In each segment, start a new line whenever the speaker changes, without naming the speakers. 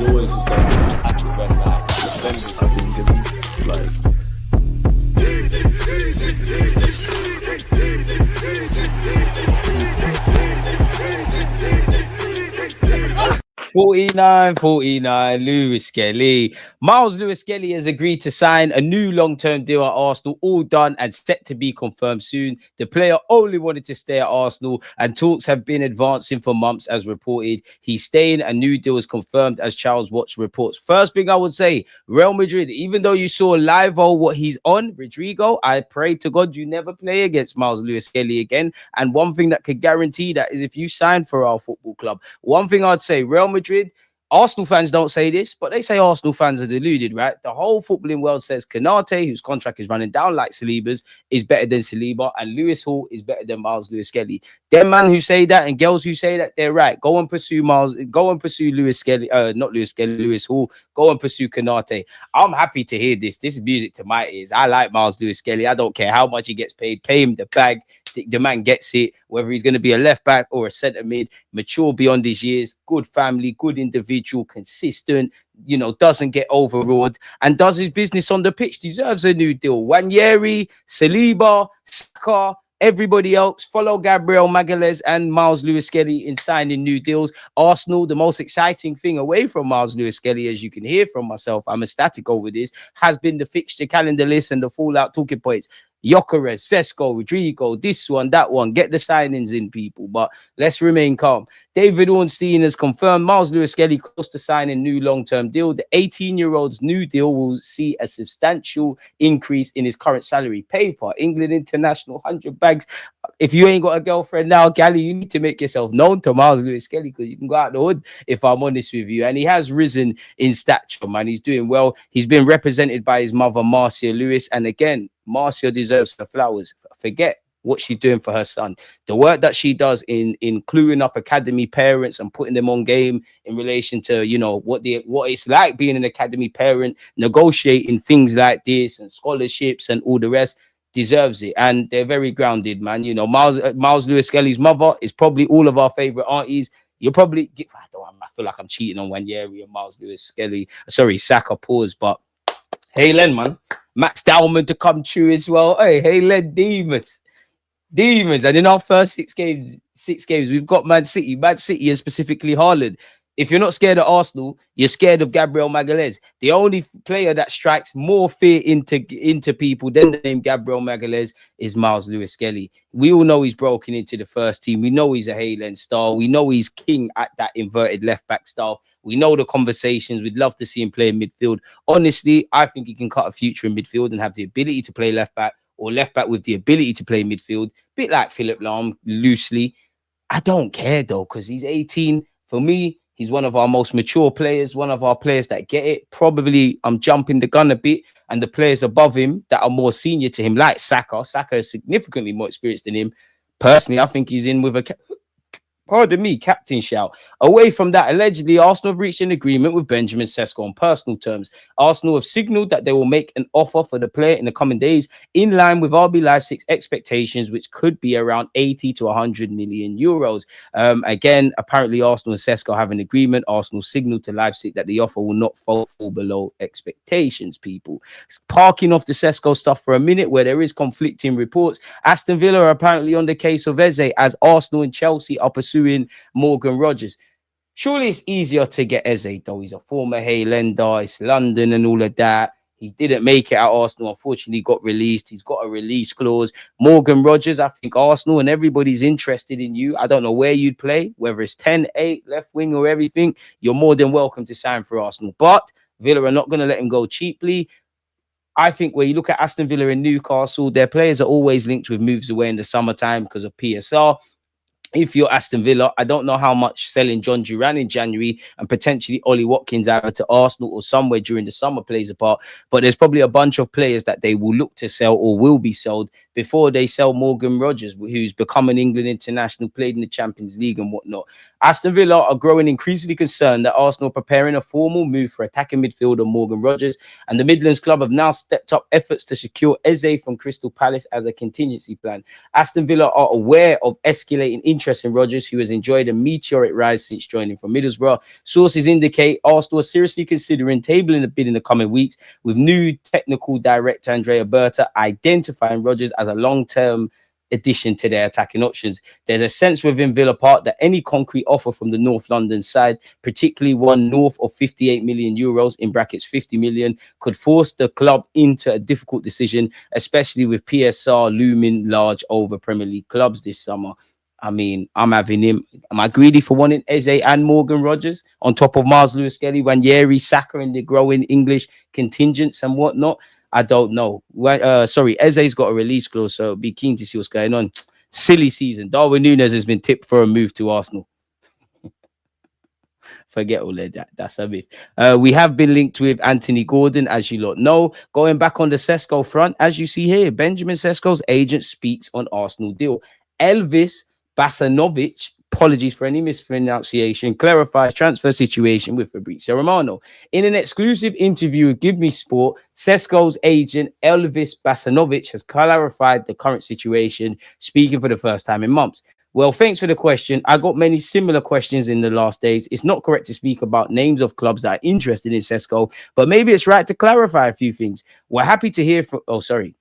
always just going to attack it when like defenders. I think it's like.
49, Lewis-Skelly. Miles Lewis-Skelly has agreed to sign a new long-term deal at Arsenal, all done and set to be confirmed soon. The player only wanted to stay at Arsenal, and talks have been advancing for months as reported. He's staying, a new deal is confirmed as Charles Watts reports. First thing I would say, Real Madrid, even though you saw live what he's on, Rodrigo, I pray to God you never play against Miles Lewis-Skelly again. And one thing that could guarantee that is if you sign for our football club. One thing I'd say, Real Madrid, Arsenal fans don't say this, but they say Arsenal fans are deluded, right? The whole footballing world says Konate, whose contract is running down like Saliba's, is better than Saliba, and Lewis Hall is better than Miles Lewis-Skelly. Them man who say that and girls who say that, they're right. Go and pursue Lewis-Skelly, not Lewis-Skelly, Lewis Hall. Go and pursue Konate. I'm happy to hear this. This is music to my ears. I like Miles Lewis-Skelly. I don't care how much he gets paid. Pay him the bag. The man gets it, whether he's going to be a left back or a centre mid, mature beyond his years, good family, good individual, consistent, doesn't get overawed and does his business on the pitch, deserves a new deal. Wanyeri, Saliba, Saka, everybody else, follow Gabriel Magalhaes and Miles Lewis-Skelly in signing new deals. Arsenal, the most exciting thing away from Miles Lewis-Skelly, as you can hear from myself, I'm ecstatic over this, has been the fixture calendar list and the fallout talking points. Gyökeres, Sesko, Rodrigo, this one, that one. Get the signings in, people. But let's remain calm. David Ornstein has confirmed Miles Lewis-Skelly close to signing a new long-term deal. The 18-year-old's new deal will see a substantial increase in his current salary. Paper, England international, 100 bags. If you ain't got a girlfriend now, Gally, you need to make yourself known to Miles Lewis-Skelly because you can go out the hood, if I'm honest with you. And he has risen in stature, man. He's doing well. He's been represented by his mother, Marcia Lewis. And again, Marcia deserves the flowers. Forget what she's doing for her son. The work that she does in cluing up academy parents and putting them on game in relation to, what it's like being an academy parent, negotiating things like this and scholarships and all the rest, deserves it. And they're very grounded, man. Miles Lewis-Skelly's mother is probably all of our favorite aunties. You'll probably I feel like I'm cheating on Wanyeri and Miles Lewis-Skelly. Sorry, Saka, pause. But hey, Len, man. Max Dowman to come true as well. Hey, Len, demons. And in our first six games, we've got Man City. Man City is specifically Haaland. If you're not scared of Arsenal, you're scared of Gabriel Magalhaes. The only player that strikes more fear into people than the name Gabriel Magalhaes is Miles Lewis-Skelly. We all know he's broken into the first team. We know he's a Haaland star. We know he's king at that inverted left-back style. We know the conversations. We'd love to see him play in midfield. Honestly, I think he can cut a future in midfield and have the ability to play left-back or left-back with the ability to play midfield. Bit like Philip Lahm, loosely. I don't care, though, because he's 18. For me, he's one of our most mature players, one of our players that get it. Probably I'm jumping the gun a bit. And the players above him that are more senior to him, like Saka. Saka is significantly more experienced than him. Personally, I think he's in with a captain shout. Away from that, allegedly, Arsenal have reached an agreement with Benjamin Cesco on personal terms. Arsenal have signalled that they will make an offer for the player in the coming days, in line with RB Leipzig's expectations, which could be around 80 to 100 million euros. Again, apparently, Arsenal and Cesco have an agreement. Arsenal signalled to Leipzig that the offer will not fall below expectations, people. Parking off the Cesco stuff for a minute, where there is conflicting reports. Aston Villa are apparently on the case of Eze, as Arsenal and Chelsea are pursuing Morgan Rogers. Surely it's easier to get Eze, though. He's a former Haylender, it's London and all of that. He didn't make it at Arsenal, unfortunately got released. He's got a release clause. Morgan Rogers, I think Arsenal and everybody's interested in you. I don't know where you'd play, whether it's 10, 8, left wing or everything. You're more than welcome to sign for Arsenal. But Villa are not going to let him go cheaply. I think when you look at Aston Villa and Newcastle, their players are always linked with moves away in the summertime because of PSR. If you're Aston Villa, I don't know how much selling John Duran in January and potentially Ollie Watkins either to Arsenal or somewhere during the summer plays a part. But there's probably a bunch of players that they will look to sell or will be sold before they sell Morgan Rogers, who's become an England international, played in the Champions League and whatnot. Aston Villa are growing increasingly concerned that Arsenal are preparing a formal move for attacking midfielder Morgan Rogers, and the Midlands club have now stepped up efforts to secure Eze from Crystal Palace as a contingency plan. Aston Villa are aware of escalating interest in Rogers, who has enjoyed a meteoric rise since joining from Middlesbrough. Sources indicate Arsenal are seriously considering tabling a bid in the coming weeks, with new technical director Andrea Berta identifying Rogers as a long-term addition to their attacking options. There's a sense within Villa Park that any concrete offer from the North London side, particularly one north of 58 million euros in brackets 50 million, could force the club into a difficult decision, especially with PSR looming large over Premier League clubs this summer. I mean, I'm having him. Am I greedy for wanting Eze and Morgan Rogers on top of Miles Lewis-Skelly, Ranieri, Saka, and the growing English contingents and whatnot? I don't know. Sorry, Eze's got a release clause, so be keen to see what's going on. Silly season. Darwin Núñez has been tipped for a move to Arsenal. Forget all of that. That's a myth. We have been linked with Anthony Gordon, as you lot know. Going back on the Cesco front, as you see here, Benjamin Cesco's agent speaks on Arsenal deal. Elvis Basanovic, apologies for any mispronunciation, clarifies transfer situation with Fabrizio Romano. In an exclusive interview with Give Me Sport, Cesco's agent Elvis Basanovic has clarified the current situation, speaking for the first time in months. Well, thanks for the question. I got many similar questions in the last days. It's not correct to speak about names of clubs that are interested in Cesco, but maybe it's right to clarify a few things. We're happy to hear from... Oh, sorry.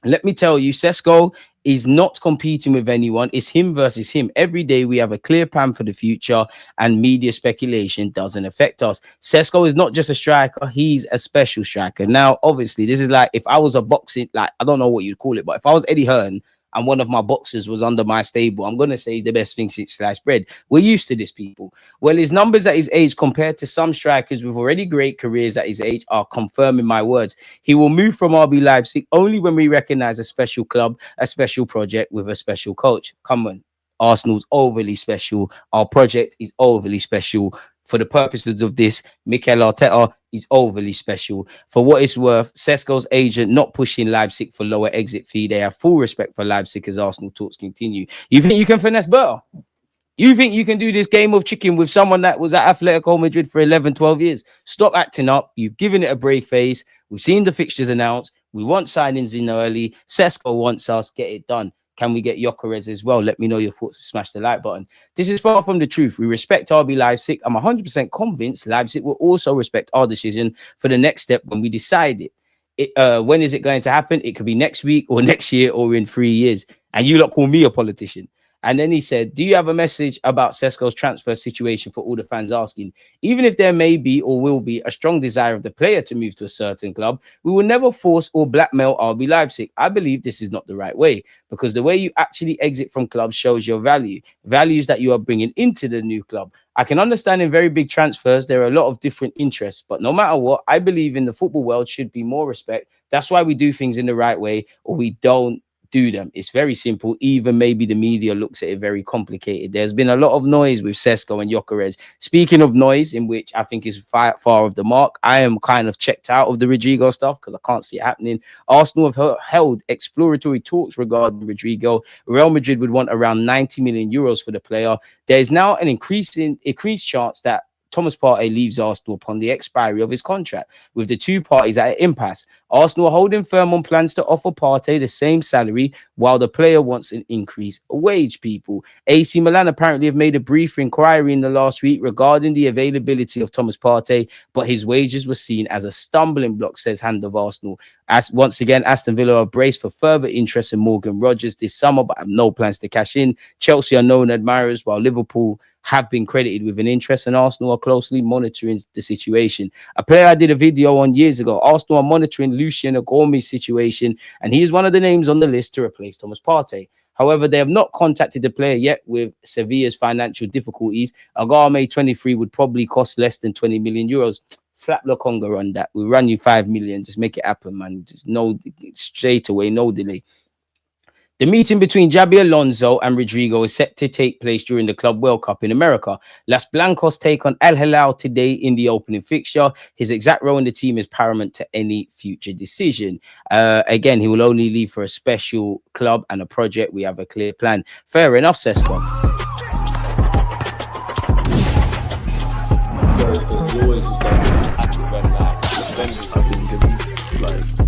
Let me tell you, Cesco is not competing with anyone. It's him versus him. Every day we have a clear plan for the future, and media speculation doesn't affect us. Cesco is not just a striker. He's a special striker. Now, obviously, this is like if I was a boxing, like, I don't know what you'd call it, but if I was Eddie Hearn and one of my boxers was under my stable, I'm going to say he's the best thing since sliced bread. We're used to this, people. Well, his numbers at his age compared to some strikers with already great careers at his age are confirming my words. He will move from RB Leipzig only when we recognize a special club, a special project with a special coach. Come on. Arsenal's overly special. Our project is overly special. For the purposes of this, Mikel Arteta is overly special. For what it's worth, Cesco's agent not pushing Leipzig for lower exit fee. They have full respect for Leipzig as Arsenal talks continue. You think you can finesse better? You think you can do this game of chicken with someone that was at Atletico Madrid for 11, 12 years? Stop acting up. You've given it a brave face. We've seen the fixtures announced. We want signings in early. Cesco wants us. Get it done. Can we get Gyökeres as well? Let me know your thoughts. Smash the like button. This is far from the truth. We respect RB Leipzig. I'm 100% convinced Leipzig will also respect our decision for the next step when we decide it. When is it going to happen? It could be next week or next year or in 3 years. And you lot call me a politician. And then he said, do you have a message about Cesco's transfer situation for all the fans asking? Even if there may be or will be a strong desire of the player to move to a certain club, we will never force or blackmail RB Leipzig. I believe this is not the right way, because the way you actually exit from clubs shows your values that you are bringing into the new club. I can understand in very big transfers, there are a lot of different interests, but no matter what, I believe in the football world should be more respect. That's why we do things in the right way, or we don't do them. It's very simple. Even maybe the media looks at it very complicated. There's been a lot of noise with Cesco and Gyökeres. Speaking of noise, in which I think is far of the mark, I am kind of checked out of the Rodrigo stuff because I can't see it happening. Arsenal have held exploratory talks regarding Rodrigo. Real Madrid would want around 90 million euros for the player. There is now an increased chance that Thomas Partey leaves Arsenal upon the expiry of his contract, with the two parties at an impasse. Arsenal are holding firm on plans to offer Partey the same salary, while the player wants an increased wage, people. AC Milan apparently have made a brief inquiry in the last week regarding the availability of Thomas Partey, but his wages were seen as a stumbling block, says Hand of Arsenal. As once again, Aston Villa are braced for further interest in Morgan Rogers this summer, but have no plans to cash in. Chelsea are known admirers, while Liverpool have been credited with an interest, and Arsenal are closely monitoring the situation. A player I did a video on years ago, Arsenal are monitoring Lucien Agormi's situation, and he is one of the names on the list to replace Thomas Partey. However, they have not contacted the player yet with Sevilla's financial difficulties. Agormi, 23, would probably cost less than 20 million euros. Slap Lokonga on that. We'll run you 5 million. Just make it happen, man. Just no, straight away, no delay. The meeting between Jabi Alonso and Rodrigo is set to take place during the Club World Cup in America. Las Blancos take on Al Hilal today in the opening fixture. His exact role in the team is paramount to any future decision. Again, he will only leave for a special club and a project. We have a clear plan. Fair enough, Cesco.
There's always just like a red light.
I think it's like